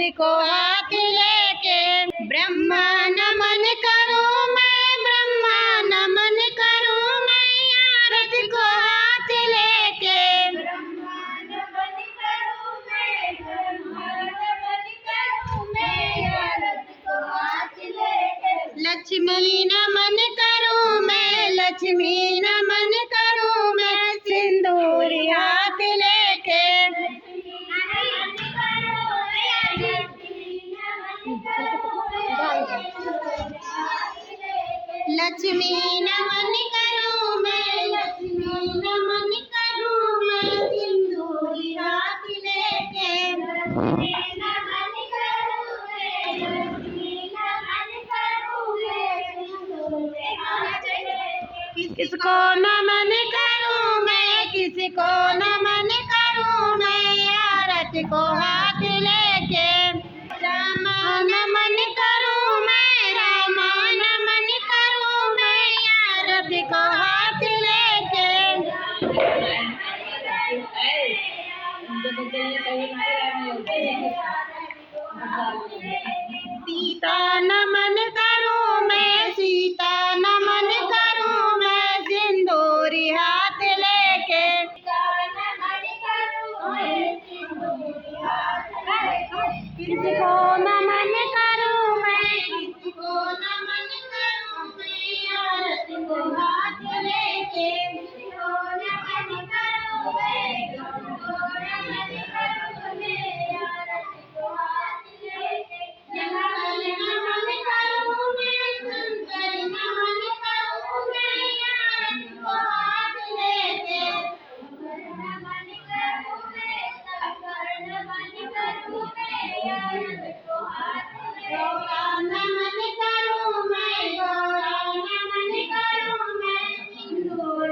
आरती को हाथ लेके। ब्रह्मा नमन करूं मैं, ब्रह्मा नमन करूं मैं, आरती को हाथ लेके। ब्रह्मा नमन करूं मैं, ब्रह्मा नमन करूं मैं, आरती को हाथ लेके। लक्ष्मी नमन करूं मैं, लक्ष्मी नमन करूं मैं, सिंदूर हाथ लेके। लक्ष्मी नमन करूं मैं, लक्ष्मी नमन करूं मैं, सिंदूर हाथ लेके। किसको नमन करूं मैं, किसको नमन करूं मैं, आरती को हाथ लेके। रामा नमन करूं मैं, रामा नमन करूं मैं, आरती को हाथ लेके। सीता नमन करूं मैं, सीता नमन करूं मैं, सिंदूर हाथ लेके। किसको नमन करूं मैं, किसको नमन करूं मैं, आरती को हाथ लेके। नमन करूं मैं, शंकर नमन करूं मैं, आरती को हाथ लेके। गौरा नमन करूं मैं, गौरा नमन करूं मैं, सिंदूर